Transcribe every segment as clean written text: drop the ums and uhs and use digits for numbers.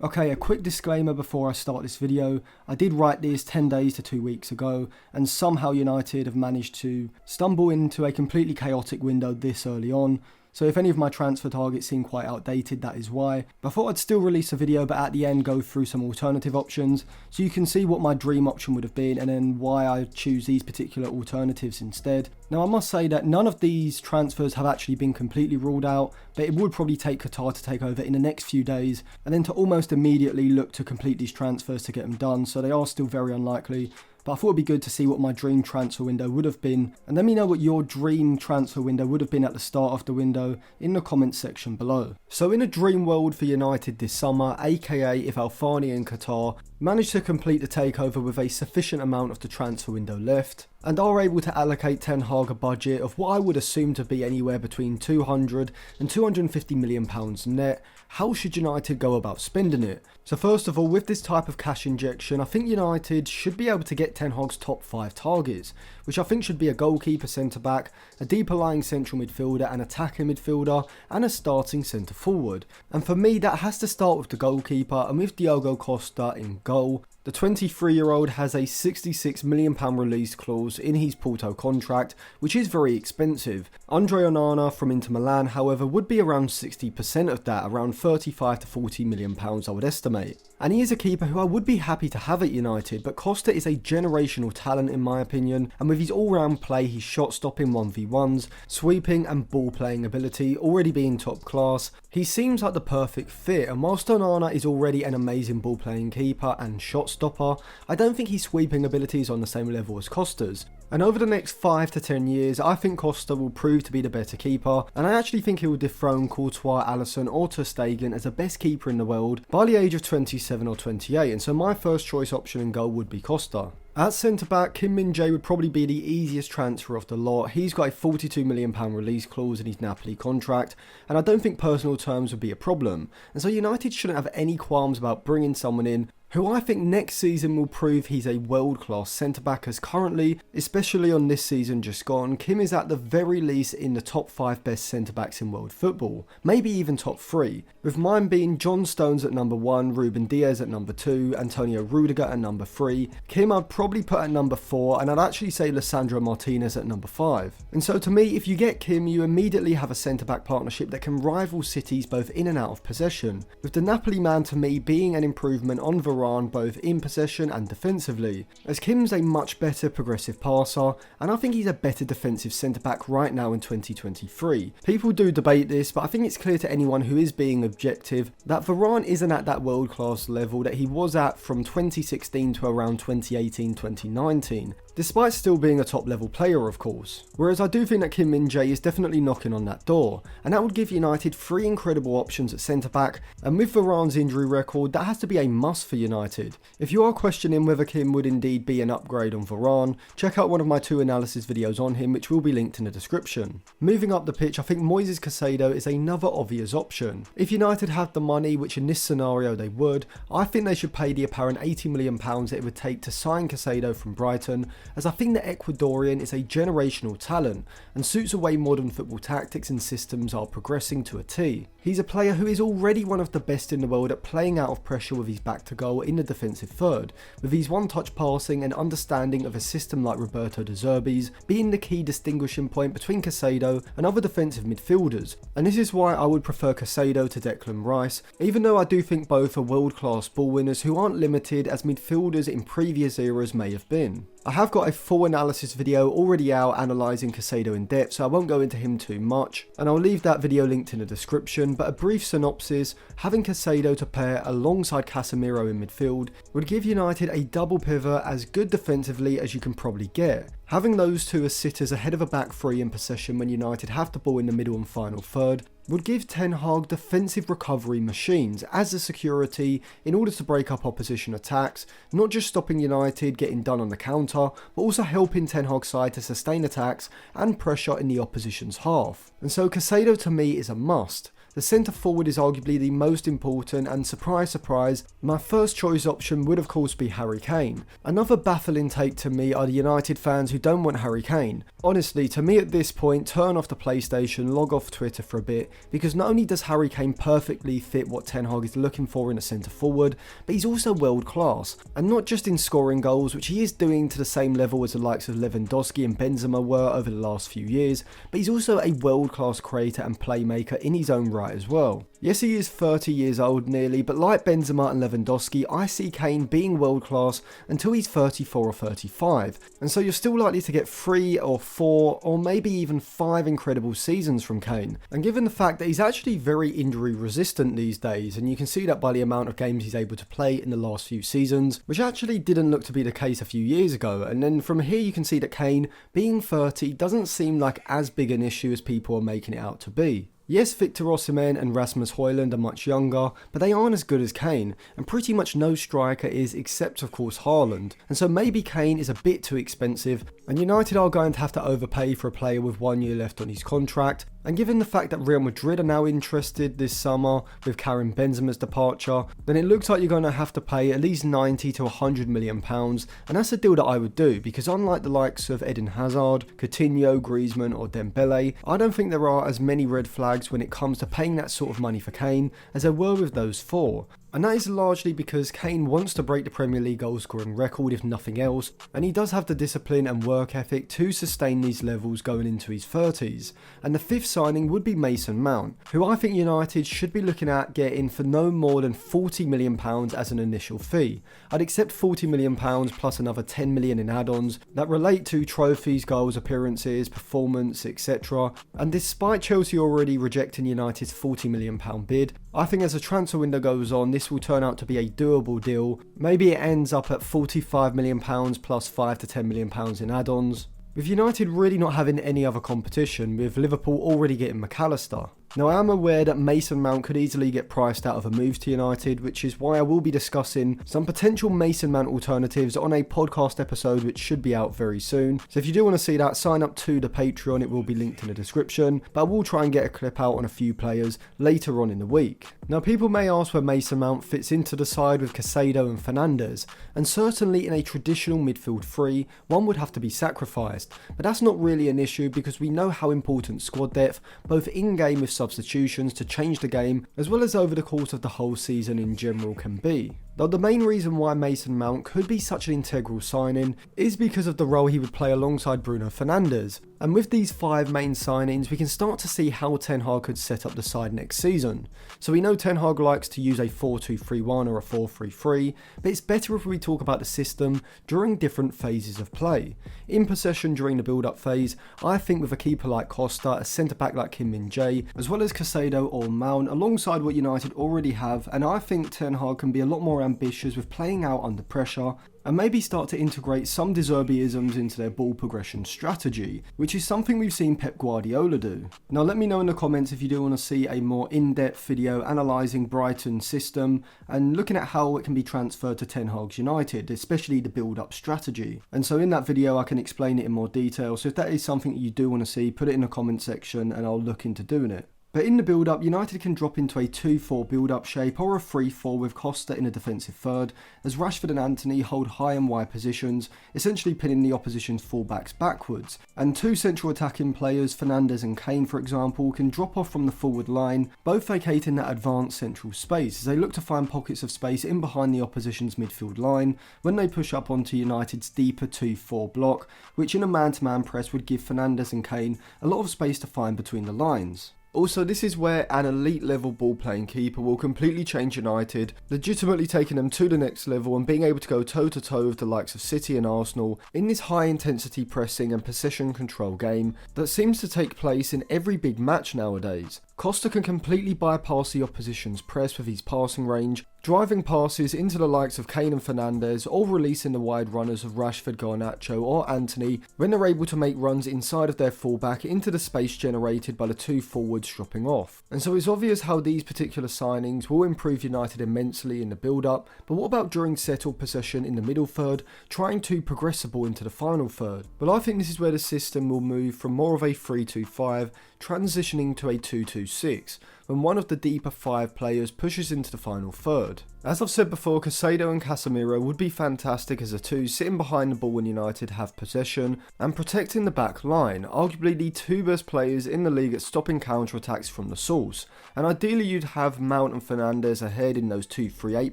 Okay, a quick disclaimer before I start this video. I did write this 10 days to 2 weeks ago, and somehow United have managed to stumble into a completely chaotic window this early on. So if any of my transfer targets seem quite outdated, that is why. But I thought I'd still release a video, but at the end go through some alternative options, so you can see what my dream option would have been, and then why I choose these particular alternatives instead. Now I must say that none of these transfers have actually been completely ruled out, but it would probably take Qatar to take over in the next few days, and then to almost immediately look to complete these transfers to get them done, so they are still very unlikely. But I thought it'd be good to see what my dream transfer window would have been, and let me know what your dream transfer window would have been at the start of the window in the comments section below. So in a dream world for United this summer, aka if Al Thani and Qatar manage to complete the takeover with a sufficient amount of the transfer window left, and are able to allocate Ten Hag a budget of what I would assume to be anywhere between £200 and £250 million net, how should United go about spending it? So first of all, with this type of cash injection, I think United should be able to get Ten Hag's top 5 targets, which I think should be a goalkeeper centre-back, a deeper lying central midfielder, an attacking midfielder, and a starting centre-forward. And for me, that has to start with the goalkeeper, and with Diogo Costa in goal. The 23-year-old has a £66 million release clause in his Porto contract, which is very expensive. Andre Onana from Inter Milan, however, would be around 60% of that, around £35 to £40 million I would estimate. And he is a keeper who I would be happy to have at United, but Costa is a generational talent in my opinion, and with his all-round play, his shot-stopping 1v1s, sweeping and ball-playing ability already being top class, he seems like the perfect fit, and whilst Onana is already an amazing ball-playing keeper and shot-stopper, I don't think his sweeping ability is on the same level as Costa's. And over the next 5 to 10 years, I think Costa will prove to be the better keeper, and I actually think he will dethrone Courtois, Alisson or Ter Stegen as the best keeper in the world by the age of 27 or 28, and so my first choice option in goal would be Costa. At centre-back, Kim Min-jae would probably be the easiest transfer of the lot. He's got a £42 million release clause in his Napoli contract, and I don't think personal terms would be a problem. And so United shouldn't have any qualms about bringing someone in who I think next season will prove he's a world-class centre-back, as currently, especially on this season just gone, Kim is at the very least in the top 5 best centre-backs in world football, maybe even top 3, with mine being John Stones at number 1, Ruben Diaz at number 2, Antonio Rudiger at number 3, Kim I'd probably put at number 4, and I'd actually say Lisandro Martinez at number 5. And so to me, if you get Kim, you immediately have a centre-back partnership that can rival City's both in and out of possession, with the Napoli man to me being an improvement on Varane both in possession and defensively, as Kim's a much better progressive passer, and I think he's a better defensive centre-back right now in 2023. People do debate this, but I think it's clear to anyone who is being objective that Varane isn't at that world-class level that he was at from 2016 to around 2018-2019. Despite still being a top level player of course, whereas I do think that Kim Min-jae is definitely knocking on that door, and that would give United 3 incredible options at centre back, and with Varane's injury record that has to be a must for United. If you are questioning whether Kim would indeed be an upgrade on Varane, check out one of my 2 analysis videos on him which will be linked in the description. Moving up the pitch, I think Moises Caicedo is another obvious option. If United had the money, which in this scenario they would, I think they should pay the apparent £80 million that it would take to sign Caicedo from Brighton, as I think the Ecuadorian is a generational talent and suits the way modern football tactics and systems are progressing to a T. He's a player who is already one of the best in the world at playing out of pressure with his back to goal in the defensive third, with his one-touch passing and understanding of a system like Roberto De Zerbi's being the key distinguishing point between Caicedo and other defensive midfielders, and this is why I would prefer Caicedo to Declan Rice, even though I do think both are world-class ball winners who aren't limited as midfielders in previous eras may have been. I have got a full analysis video already out analysing Caicedo in depth, so I won't go into him too much, and I'll leave that video linked in the description, but a brief synopsis: having Caicedo to pair alongside Casemiro in midfield would give United a double pivot as good defensively as you can probably get. Having those two as sitters ahead of a back 3 in possession when United have the ball in the middle and final third would give Ten Hag defensive recovery machines as a security in order to break up opposition attacks, not just stopping United getting done on the counter, but also helping Ten Hag's side to sustain attacks and pressure in the opposition's half. And so Caicedo to me is a must. the centre forward is arguably the most important, and surprise surprise, my first choice option would of course be Harry Kane. Another baffling take to me are the United fans who don't want Harry Kane. Honestly, to me at this point, turn off the PlayStation, log off Twitter for a bit, because not only does Harry Kane perfectly fit what Ten Hag is looking for in a centre forward, but he's also world class, and not just in scoring goals, which he is doing to the same level as the likes of Lewandowski and Benzema were over the last few years, but he's also a world class creator and playmaker in his own right as well. Yes, he is 30 years old nearly, but like Benzema and Lewandowski, I see Kane being world class until he's 34 or 35, and so you're still likely to get 3 or 4 or maybe even 5 incredible seasons from Kane. And given the fact that he's actually very injury resistant these days, and you can see that by the amount of games he's able to play in the last few seasons, which actually didn't look to be the case a few years ago, and then from here you can see that Kane, being 30, doesn't seem like as big an issue as people are making it out to be. Yes, Victor Osimhen and Rasmus Højlund are much younger, but they aren't as good as Kane, and pretty much no striker is except of course Haaland, and so maybe Kane is a bit too expensive, and United are going to have to overpay for a player with 1 year left on his contract. And given the fact that Real Madrid are now interested this summer with Karim Benzema's departure, then it looks like you're going to have to pay at least 90 to 100 million pounds, and that's a deal that I would do, because unlike the likes of Eden Hazard, Coutinho, Griezmann or Dembele, I don't think there are as many red flags when it comes to paying that sort of money for Kane as there were with those 4. And that is largely because Kane wants to break the Premier League goal scoring record if nothing else, and he does have the discipline and work ethic to sustain these levels going into his 30s. And the 5th signing would be Mason Mount, who I think United should be looking at getting for no more than £40 million as an initial fee. I'd accept £40 million plus another $10 million in add-ons that relate to trophies, goals, appearances, performance, etc. And despite Chelsea already rejecting United's £40 million bid, I think as the transfer window goes on, this will turn out to be a doable deal. Maybe it ends up at £45 million plus £5 to $10 million in add-ons, with United really not having any other competition, with Liverpool already getting McAllister. Now I am aware that Mason Mount could easily get priced out of a move to United, which is why I will be discussing some potential Mason Mount alternatives on a podcast episode which should be out very soon. So if you do want to see that, sign up to the Patreon, it will be linked in the description, but I will try and get a clip out on a few players later on in the week. Now people may ask where Mason Mount fits into the side with Caicedo and Fernandes, and certainly in a traditional midfield 3, one would have to be sacrificed, but that's not really an issue because we know how important squad depth, both in-game with substitutions to change the game, as well as over the course of the whole season in general can be. Though the main reason why Mason Mount could be such an integral signing is because of the role he would play alongside Bruno Fernandes. And with these 5 main signings, we can start to see how Ten Hag could set up the side next season. So we know Ten Hag likes to use a 4-2-3-1 or a 4-3-3, but it's better if we talk about the system during different phases of play. In possession during the build-up phase, I think with a keeper like Costa, a centre-back like Kim Min-jae, as well as Caicedo or Mount, alongside what United already have, and I think Ten Hag can be a lot more ambitious with playing out under pressure, and maybe start to integrate some De Zerbi-isms into their ball progression strategy, which is something we've seen Pep Guardiola do. Now let me know in the comments if you do want to see a more in-depth video analysing Brighton's system and looking at how it can be transferred to Ten Hag's United, especially the build-up strategy. And so in that video I can explain it in more detail, so if that is something that you do want to see, put it in the comment section and I'll look into doing it. But in the build-up, United can drop into a 2-4 build-up shape or a 3-4 with Costa in a defensive third, as Rashford and Antony hold high and wide positions, essentially pinning the opposition's fullbacks backwards. And 2 central attacking players, Fernandes and Kane for example, can drop off from the forward line, both vacating that advanced central space as they look to find pockets of space in behind the opposition's midfield line when they push up onto United's deeper 2-4 block, which in a man-to-man press would give Fernandes and Kane a lot of space to find between the lines. Also, this is where an elite level ball playing keeper will completely change United, legitimately taking them to the next level and being able to go toe to toe with the likes of City and Arsenal in this high intensity pressing and possession control game that seems to take place in every big match nowadays. Costa can completely bypass the opposition's press with his passing range, driving passes into the likes of Kane and Fernandes or releasing the wide runners of Rashford, Garnacho or Antony when they're able to make runs inside of their fullback into the space generated by the 2 forwards dropping off. And so it's obvious how these particular signings will improve United immensely in the build-up, but what about during settled possession in the middle third, trying to progress the ball into the final third? Well, I think this is where the system will move from more of a 3-2-5, transitioning to a 2-2-6, when one of the deeper 5 players pushes into the final third. As I've said before, Caicedo and Casemiro would be fantastic as the two sitting behind the ball when United have possession and protecting the back line, arguably the 2 best players in the league at stopping counter-attacks from the source. And ideally you'd have Mount and Fernandes ahead in those 2-3-8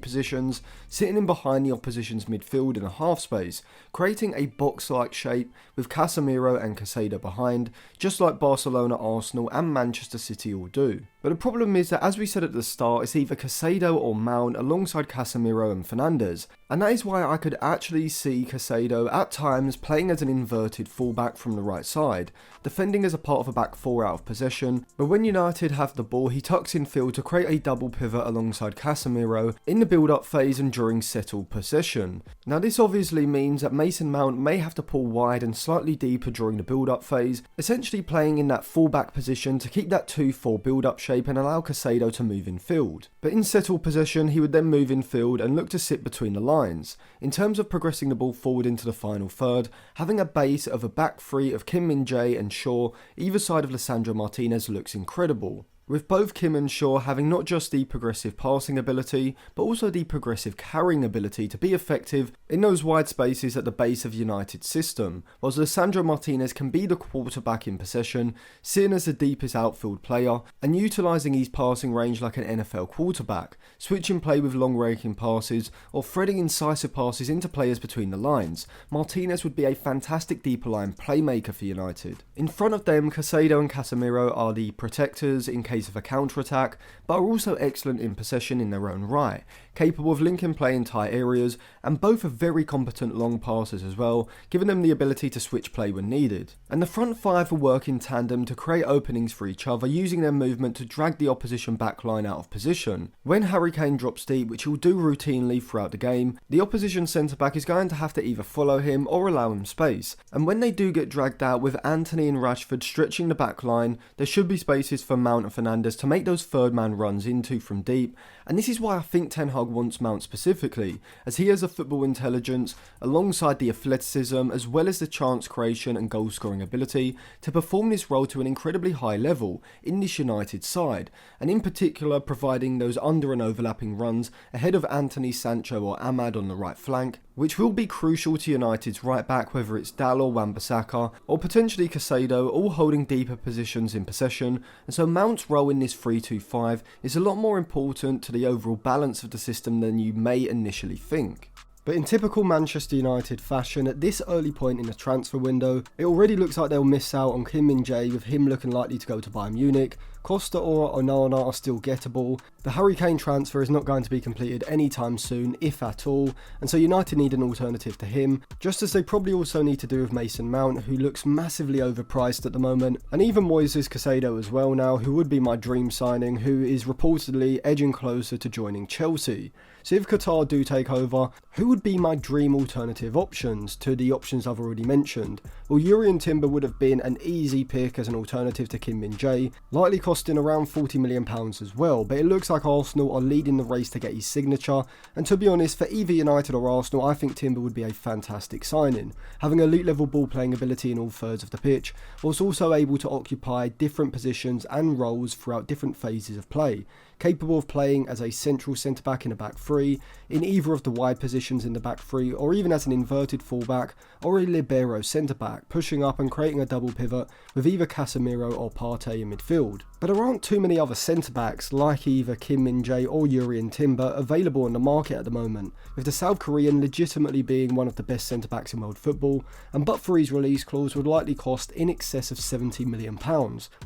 positions, sitting in behind the opposition's midfield in a half space, creating a box-like shape with Casemiro and Caicedo behind, just like Barcelona, Arsenal and Manchester City all do. But the problem is that, as we said at the start, it's either Caicedo or Mount alongside Casemiro and Fernandes, and that is why I could actually see Caicedo at times playing as an inverted fullback from the right side, defending as a part of a back 4 out of possession, but when United have the ball he tucks in field to create a double pivot alongside Casemiro in the build-up phase and during settled possession. Now this obviously means that Mason Mount may have to pull wide and slightly deeper during the build-up phase, essentially playing in that fullback position to keep that 2-4 build-up shape and allow Caicedo to move in field. But in settled possession he would then move in field and look to sit between the lines. In terms of progressing the ball forward into the final third, having a base of a back 3 of Kim Min-jae and Shaw either side of Lisandro Martinez looks incredible, with both Kim and Shaw having not just the progressive passing ability, but also the progressive carrying ability to be effective in those wide spaces at the base of United's system, whilst Lisandro Martinez can be the quarterback in possession, sitting as the deepest outfield player, and utilising his passing range like an NFL quarterback, switching play with long-ranking passes, or threading incisive passes into players between the lines. Martinez would be a fantastic deeper line playmaker for United. In front of them, Caicedo and Casemiro are the protectors in case of a counter-attack, but are also excellent in possession in their own right, capable of linking play in tight areas, and both are very competent long passers as well, giving them the ability to switch play when needed. And the front 5 will work in tandem to create openings for each other, using their movement to drag the opposition back line out of position. When Harry Kane drops deep, which he'll do routinely throughout the game, the opposition centre-back is going to have to either follow him or allow him space, and when they do get dragged out with Antony and Rashford stretching the back line, there should be spaces for Mount and Fernandes to make those third man runs into from deep, and this is why I think Ten Hag wants Mount specifically, as he has a football intelligence alongside the athleticism as well as the chance creation and goal scoring ability to perform this role to an incredibly high level in this United side, and in particular providing those under and overlapping runs ahead of Anthony, Sancho or Ahmad on the right flank, which will be crucial to United's right back, whether it's Dal or Wan-Bissaka, or potentially Caicedo, all holding deeper positions in possession, and so Mount's role in this 3-2-5 is a lot more important to the overall balance of the system than you may initially think. But in typical Manchester United fashion, at this early point in the transfer window, it already looks like they'll miss out on Kim Min-jae, with him looking likely to go to Bayern Munich. Costa or Onana are still gettable. The Harry Kane transfer is not going to be completed anytime soon, if at all, and so United need an alternative to him, just as they probably also need to do with Mason Mount, who looks massively overpriced at the moment, and even Moises Caicedo as well now, who would be my dream signing, who is reportedly edging closer to joining Chelsea. So if Qatar do take over, who would be my dream alternative options to the options I've already mentioned? Well, Jurrien Timber would have been an easy pick as an alternative to Kim Min-jae, likely costing around £40 million as well, but it looks like Arsenal are leading the race to get his signature, and to be honest, for either United or Arsenal, I think Timber would be a fantastic signing, having elite level ball playing ability in all thirds of the pitch, whilst also able to occupy different positions and roles throughout different phases of play, capable of playing as a central centre-back in a back 3, in either of the wide positions in the back 3, or even as an inverted fullback or a libero centre-back, pushing up and creating a double pivot with either Casemiro or Partey in midfield. But there aren't too many other centre-backs like either Kim Min-jae or Jurrien Timber available on the market at the moment, with the South Korean legitimately being one of the best centre-backs in world football, and but for his release clause would likely cost in excess of £70 million,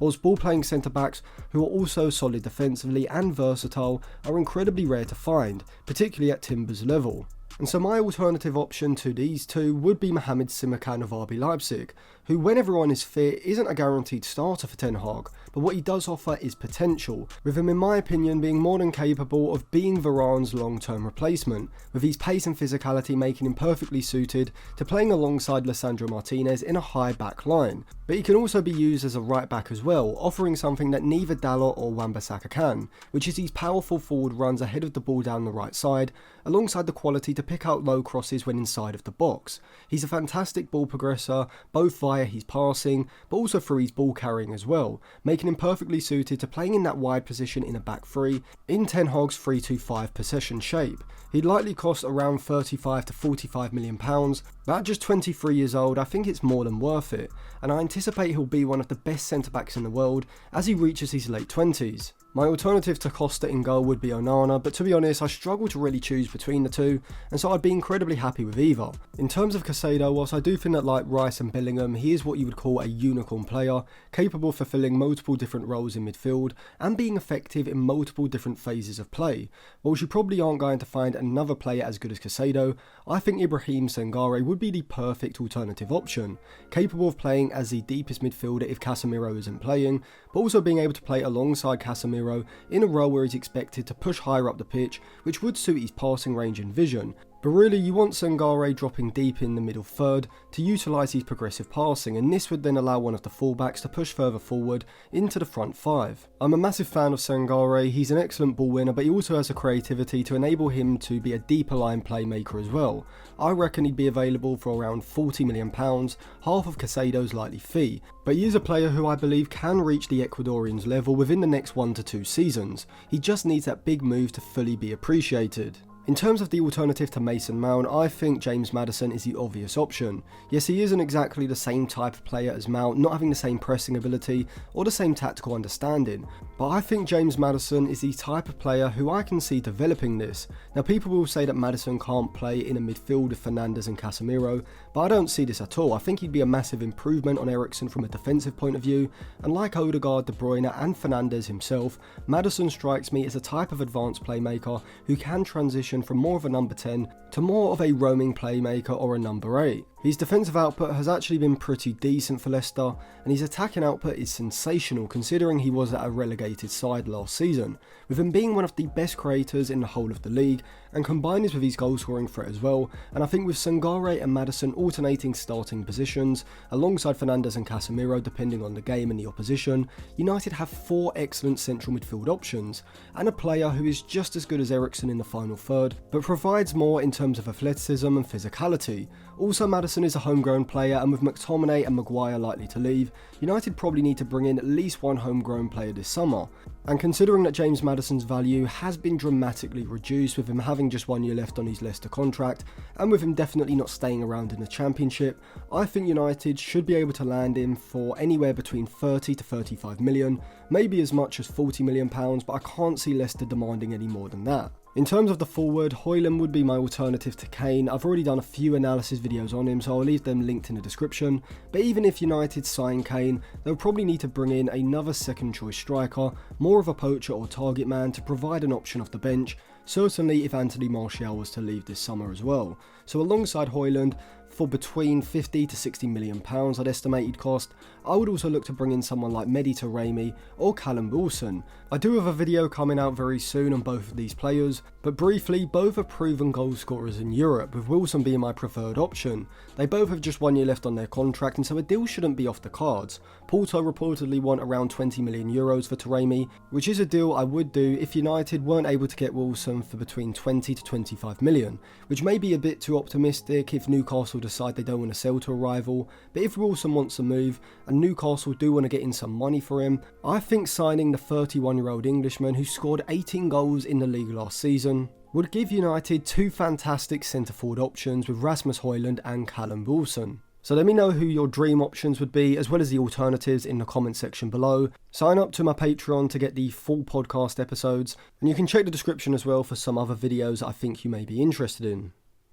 whilst ball-playing centre-backs who are also solid defensively and versatile are incredibly rare to find, particularly at Timber's level. And so my alternative option to these two would be Mohamed Simakan of RB Leipzig, who when everyone is fit isn't a guaranteed starter for Ten Hag, but what he does offer is potential, with him in my opinion being more than capable of being Varane's long-term replacement, with his pace and physicality making him perfectly suited to playing alongside Lisandro Martinez in a high back line. But he can also be used as a right back as well, offering something that neither Dalot or Wan-Bissaka can, which is his powerful forward runs ahead of the ball down the right side, alongside the quality to pick out low crosses when inside of the box. He's a fantastic ball progressor, both via his passing, but also through his ball carrying as well, making making him perfectly suited to playing in that wide position in a back three in Ten Hag's 3-2-5 possession shape. He'd likely cost around £35 to £45 million, but at just 23 years old I think it's more than worth it, and I anticipate he'll be one of the best centre-backs in the world as he reaches his late 20s. My alternative to Costa in goal would be Onana, but to be honest I struggle to really choose between the two, and so I'd be incredibly happy with either. In terms of Caicedo, whilst I do think that like Rice and Bellingham, he is what you would call a unicorn player, capable of fulfilling multiple different roles in midfield and being effective in multiple different phases of play. Whilst you probably aren't going to find another player as good as Caicedo, I think Ibrahim Sangare would be the perfect alternative option, capable of playing as the deepest midfielder if Casemiro isn't playing, but also being able to play alongside Casemiro in a role where he's expected to push higher up the pitch, which would suit his passing range and vision. But really you want Sangare dropping deep in the middle third to utilise his progressive passing, and this would then allow one of the fullbacks to push further forward into the front five. I'm a massive fan of Sangare, he's an excellent ball winner, but he also has the creativity to enable him to be a deeper line playmaker as well. I reckon he'd be available for around £40 million, half of Caicedo's likely fee, but he is a player who I believe can reach the Ecuadorians' level within the next 1 to 2 seasons. He just needs that big move to fully be appreciated. In terms of the alternative to Mason Mount, I think James Maddison is the obvious option. Yes, he isn't exactly the same type of player as Mount, not having the same pressing ability or the same tactical understanding, but I think James Maddison is the type of player who I can see developing this. Now people will say that Maddison can't play in a midfield with Fernandes and Casemiro, but I don't see this at all. I think he'd be a massive improvement on Eriksen from a defensive point of view, and like Odegaard, De Bruyne and Fernandes himself, Maddison strikes me as a type of advanced playmaker who can transition from more of a number 10 to more of a roaming playmaker or a number 8. His defensive output has actually been pretty decent for Leicester, and his attacking output is sensational considering he was at a relegated side last season, with him being one of the best creators in the whole of the league, and combine this with his goal scoring threat as well, and I think with Sangare and Maddison alternating starting positions, alongside Fernandes and Casemiro depending on the game and the opposition, United have 4 excellent central midfield options, and a player who is just as good as Eriksen in the final third, but provides more in terms of athleticism and physicality. Also, Maddison is a homegrown player, and with McTominay and Maguire likely to leave, United probably need to bring in at least one homegrown player this summer. And considering that James Maddison's value has been dramatically reduced with him having just 1 year left on his Leicester contract, and with him definitely not staying around in the Championship, I think United should be able to land him for anywhere between 30 to 35 million, maybe as much as £40 million, but I can't see Leicester demanding any more than that. In terms of the forward, Højlund would be my alternative to Kane. I've already done a few analysis videos on him, so I'll leave them linked in the description. But even if United sign Kane, they'll probably need to bring in another second choice striker, more of a poacher or target man to provide an option off the bench, certainly if Anthony Martial was to leave this summer as well. So alongside Højlund, for between 50 to 60 million pounds I'd estimate he'd cost, I would also look to bring in someone like Mehdi Taremi or Callum Wilson. I do have a video coming out very soon on both of these players, but briefly, both are proven goal scorers in Europe, with Wilson being my preferred option. They both have just 1 year left on their contract, and so a deal shouldn't be off the cards. Porto reportedly want around 20 million euros for Taremi, which is a deal I would do if United weren't able to get Wilson for between 20 to 25 million, which may be a bit too optimistic if Newcastle decide they don't want to sell to a rival, but if Wilson wants to move and Newcastle do want to get in some money for him, I think signing the 31-year-old Englishman who scored 18 goals in the league last season would give United 2 fantastic centre-forward options with Rasmus Højlund and Callum Wilson. So let me know who your dream options would be, as well as the alternatives, in the comment section below. Sign up to my Patreon to get the full podcast episodes, and you can check the description as well for some other videos I think you may be interested in.